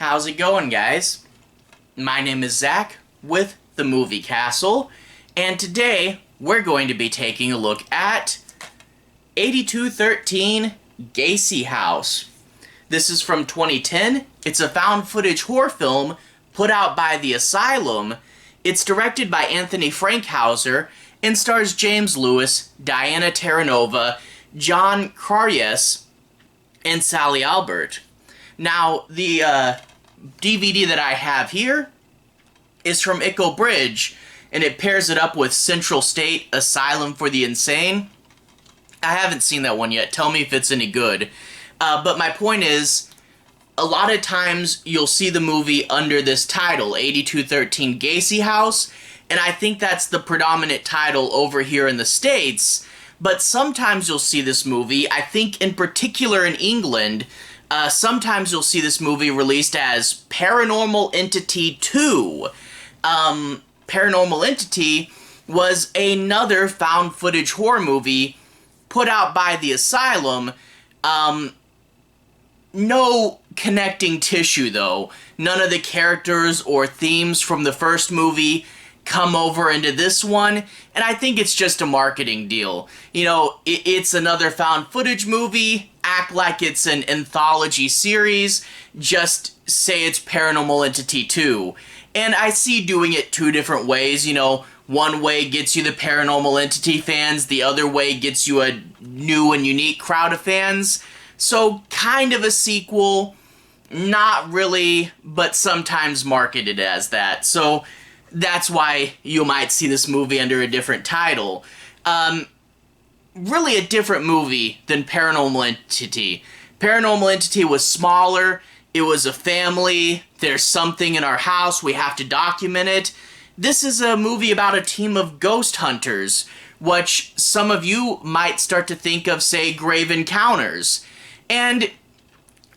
How's it going, guys? My name is Zach with the Movie Castle, and today we're going to be taking a look at 8213 Gacy House. This is from 2010. It's a found footage horror film put out by the Asylum. It's directed by Anthony Frankhauser and stars James Lewis, Diana Terranova, John Karyus, and Sally Elbert. Now, the DVD that I have here is from Echo Bridge, and it pairs it up with Central State Asylum for the Insane. I haven't seen that one yet. Tell me if it's any good. But my point is, a lot of times you'll see the movie under this title, 8213 Gacy House, and I think that's the predominant title over here in the States. But sometimes you'll see this movie, I think in particular in England, sometimes you'll see this movie released as Paranormal Entity 2. Paranormal Entity was another found footage horror movie put out by the Asylum. No connecting tissue, though. None of the characters or themes from the first movie come over into this one, and I think it's just a marketing deal. You know, it's another found footage movie, act like it's an anthology series, just say it's Paranormal Entity 2. And I see doing it two different ways, you know, one way gets you the Paranormal Entity fans, the other way gets you a new and unique crowd of fans. So, kind of a sequel, not really, but sometimes marketed as that. So, that's why you might see this movie under a different title. Really a different movie than Paranormal Entity. Paranormal Entity was smaller, it was a family, there's something in our house, we have to document it. This is a movie about a team of ghost hunters, which some of you might start to think of, say, Grave Encounters. And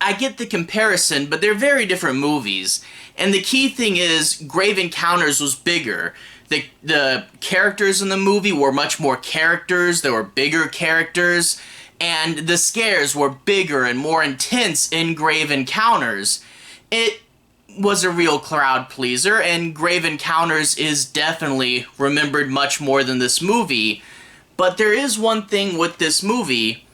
I get the comparison, but they're very different movies. And the key thing is, Grave Encounters was bigger. The characters in the movie were much more characters, there were bigger characters, and the scares were bigger and more intense in Grave Encounters. It was a real crowd pleaser, and Grave Encounters is definitely remembered much more than this movie. But there is one thing with this movie,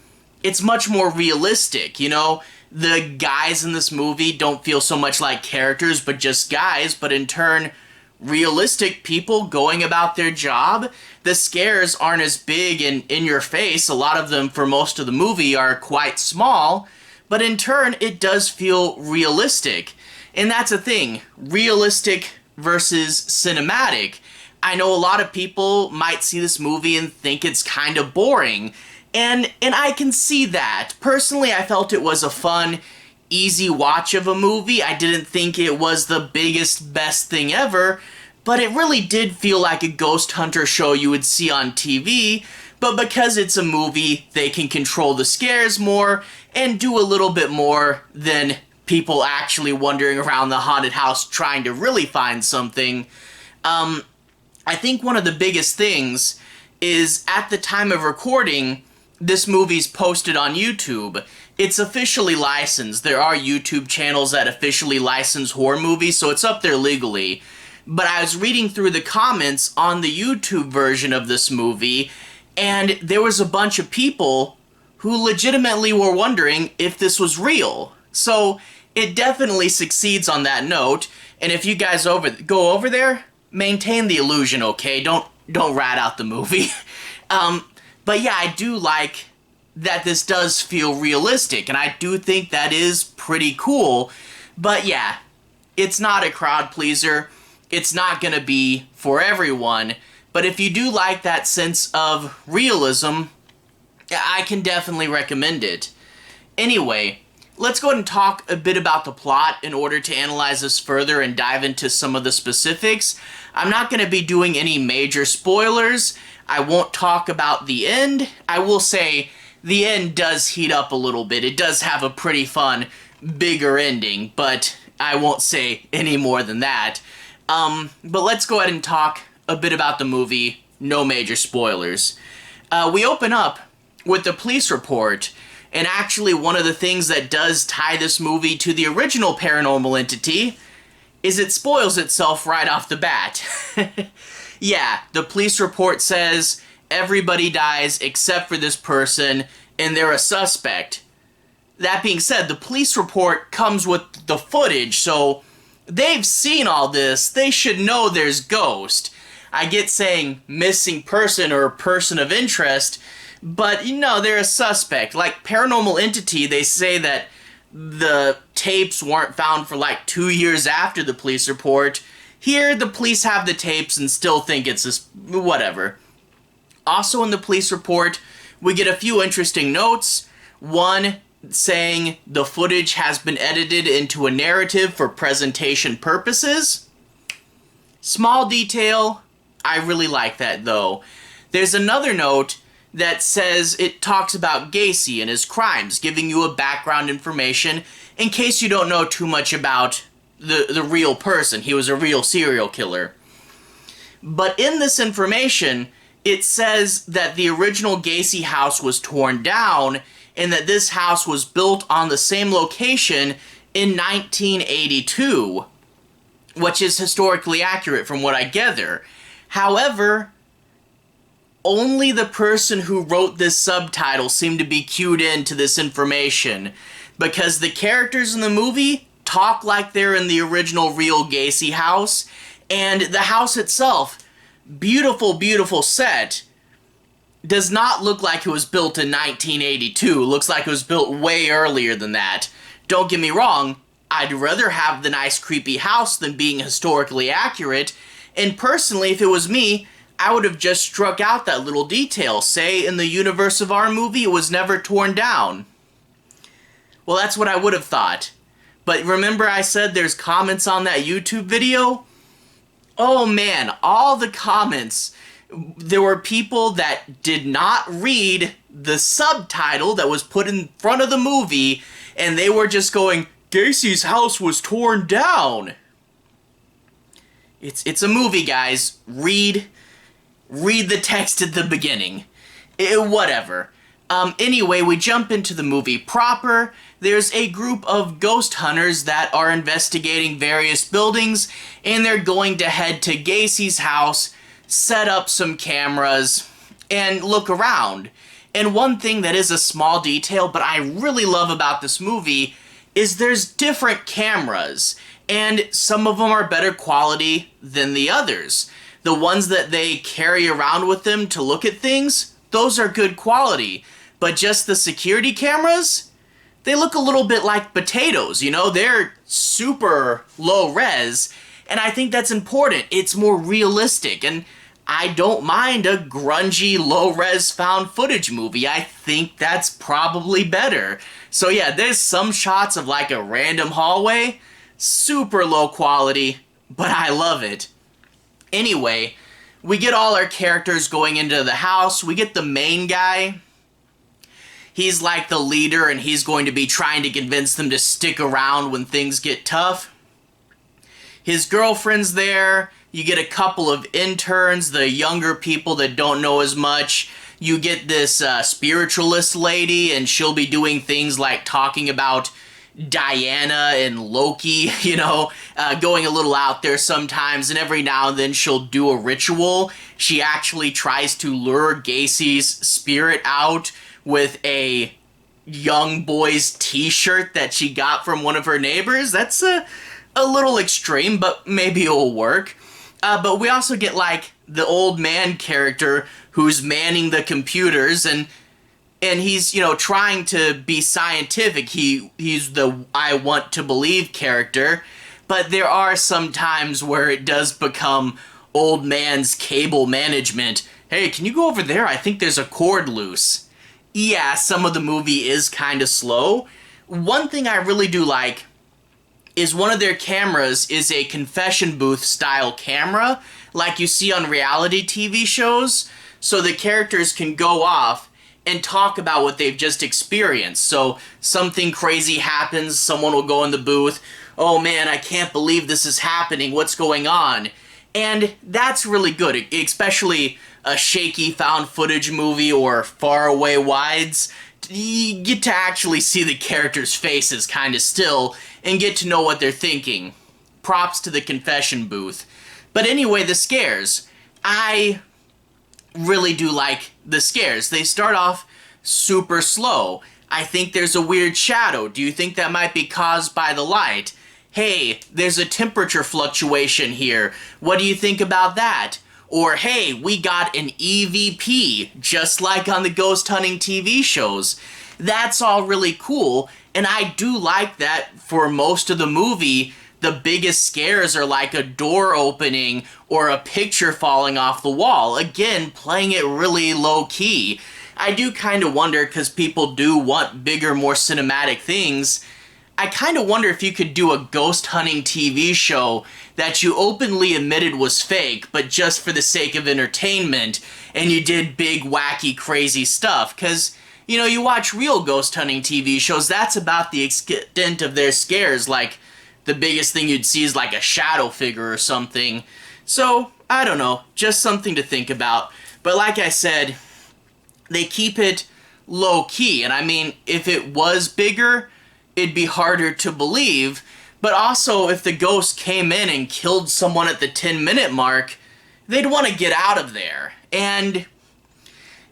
it's much more realistic, you know? The guys in this movie don't feel so much like characters, but just guys, but in turn, realistic people going about their job. The scares aren't as big and in your face. A lot of them, for most of the movie, are quite small, but in turn, it does feel realistic. And that's a thing, realistic versus cinematic. I know a lot of people might see this movie and think it's kind of boring, and I can see that. Personally, I felt it was a fun, easy watch of a movie. I didn't think it was the biggest, best thing ever, but it really did feel like a ghost hunter show you would see on TV, but because it's a movie, they can control the scares more and do a little bit more than people actually wandering around the haunted house trying to really find something. I think one of the biggest things is, at the time of recording, this movie's posted on YouTube. It's officially licensed. There are YouTube channels that officially license horror movies, so it's up there legally. But I was reading through the comments on the YouTube version of this movie, and there was a bunch of people who legitimately were wondering if this was real. So it definitely succeeds on that note, and if you guys go over there, maintain the illusion, okay? Don't rat out the movie. But yeah, I do like that this does feel realistic, and I do think that is pretty cool. But yeah, it's not a crowd pleaser. It's not gonna be for everyone. But if you do like that sense of realism, I can definitely recommend it. Anyway, let's go ahead and talk a bit about the plot in order to analyze this further and dive into some of the specifics. I'm not going to be doing any major spoilers. I won't talk about the end. I will say the end does heat up a little bit. It does have a pretty fun, bigger ending, but I won't say any more than that. But let's go ahead and talk a bit about the movie. No major spoilers. We open up with the police report, And actually, one of the things that does tie this movie to the original Paranormal Entity is it spoils itself right off the bat. Yeah, the police report says everybody dies except for this person, and they're a suspect. That being said, the police report comes with the footage, so they've seen all this. They should know there's ghost. I get saying missing person or person of interest, but you know, they're a suspect. Like Paranormal Entity, they say that the tapes weren't found for like 2 years after the police report. Here, the police have the tapes and still think it's this, whatever. Also in the police report, we get a few interesting notes. One, saying the footage has been edited into a narrative for presentation purposes. Small detail, I really like that though. There's another note that says it talks about Gacy and his crimes, giving you a background information in case you don't know too much about the real person. He was a real serial killer. But in this information, it says that the original Gacy house was torn down and that this house was built on the same location in 1982, which is historically accurate from what I gather. However, only the person who wrote this subtitle seemed to be cued into this information, because the characters in the movie talk like they're in the original real Gacy house, and the house itself, beautiful, beautiful set, does not look like it was built in 1982. It looks like it was built way earlier than that. Don't get me wrong, I'd rather have the nice creepy house than being historically accurate, and personally, if it was me, I would have just struck out that little detail. Say, in the universe of our movie, it was never torn down. Well, that's what I would have thought. But remember I said there's comments on that YouTube video? Oh man, all the comments. There were people that did not read the subtitle that was put in front of the movie, and they were just going, Gacy's house was torn down. It's a movie, guys. Read the text at the beginning. Whatever. Anyway, we jump into the movie proper. There's a group of ghost hunters that are investigating various buildings, and they're going to head to Gacy's house, set up some cameras, and look around. And one thing that is a small detail, but I really love about this movie, is there's different cameras, and some of them are better quality than the others. The ones that they carry around with them to look at things, those are good quality. But just the security cameras, they look a little bit like potatoes, you know? They're super low res, and I think that's important. It's more realistic, and I don't mind a grungy, low res found footage movie. I think that's probably better. So yeah, there's some shots of like a random hallway, super low quality, but I love it. Anyway, we get all our characters going into the house. We get the main guy. He's like the leader, and he's going to be trying to convince them to stick around when things get tough. His girlfriend's there. You get a couple of interns, the younger people that don't know as much. You get this spiritualist lady, and she'll be doing things like talking about Diana and Loki, you know, going a little out there sometimes, and every now and then she'll do a ritual. She actually tries to lure Gacy's spirit out with a young boy's t-shirt that she got from one of her neighbors. That's a little extreme, but maybe it'll work. But we also get, like, the old man character who's manning the computers, and he's, you know, trying to be scientific. He's the I want to believe character, but there are some times where it does become old man's cable management. Hey, can you go over there? I think there's a cord loose. Yeah, some of the movie is kind of slow. One thing I really do like is one of their cameras is a confession booth style camera, like you see on reality TV shows, so the characters can go off and talk about what they've just experienced. So something crazy happens, someone will go in the booth, oh man, I can't believe this is happening, what's going on? And that's really good, especially a shaky found footage movie or faraway wides. you get to actually see the characters' faces kind of still and get to know what they're thinking. Props to the confession booth. But anyway, the scares. I really do like the scares. They start off super slow. I think there's a weird shadow. Do you think that might be caused by the light? Hey, there's a temperature fluctuation here. What do you think about that? Or, hey, we got an EVP, just like on the ghost hunting TV shows. That's all really cool, and I do like that for most of the movie. The biggest scares are like a door opening or a picture falling off the wall. Again, playing it really low-key. I do kind of wonder, because people do want bigger, more cinematic things, I kind of wonder if you could do a ghost hunting TV show that you openly admitted was fake, but just for the sake of entertainment, and you did big, wacky, crazy stuff. Because, you know, you watch real ghost hunting TV shows, that's about the extent of their scares. Like, the biggest thing you'd see is like a shadow figure or something. So, I don't know, just something to think about. But like I said, they keep it low-key, and I mean, if it was bigger, it'd be harder to believe, but also if the ghost came in and killed someone at the 10-minute mark, they'd want to get out of there. And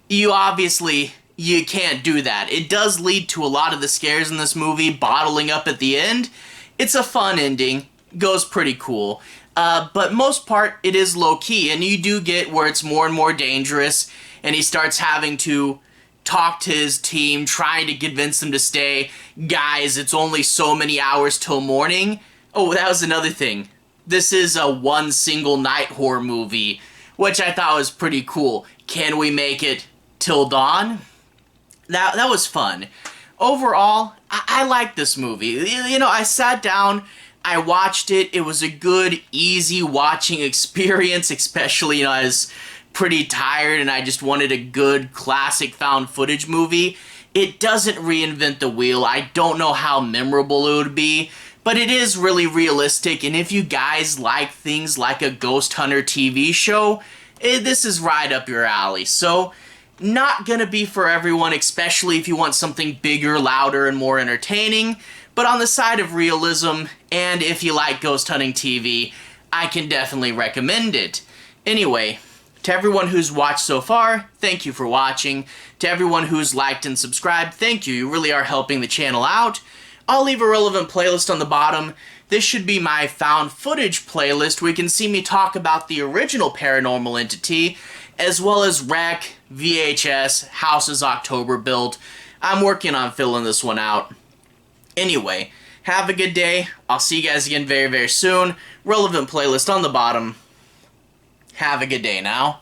you can't do that. It does lead to a lot of the scares in this movie bottling up at the end. It's a fun ending, goes pretty cool, but most part it is low-key, and you do get where it's more and more dangerous, and he starts having to talk to his team, trying to convince them to stay. Guys, it's only so many hours till morning. Oh, that was another thing. This is a one single night horror movie, which I thought was pretty cool. Can we make it till dawn? That was fun. Overall, I like this movie. You know, I sat down, I watched it. It was a good, easy watching experience, especially, you know, as pretty tired and I just wanted a good classic found footage movie. It doesn't reinvent the wheel. I don't know how memorable it would be, but it is really realistic, and if you guys like things like a ghost hunter TV show, this is right up your alley. So, not gonna be for everyone, especially if you want something bigger, louder, and more entertaining, but on the side of realism, and if you like ghost hunting TV, I can definitely recommend it. Anyway, to everyone who's watched so far, thank you for watching. To everyone who's liked and subscribed, thank you. You really are helping the channel out. I'll leave a relevant playlist on the bottom. This should be my found footage playlist where you can see me talk about the original Paranormal Entity, as well as Rec, VHS, House's October build. I'm working on filling this one out. Anyway, have a good day. I'll see you guys again very, very soon. Relevant playlist on the bottom. Have a good day now.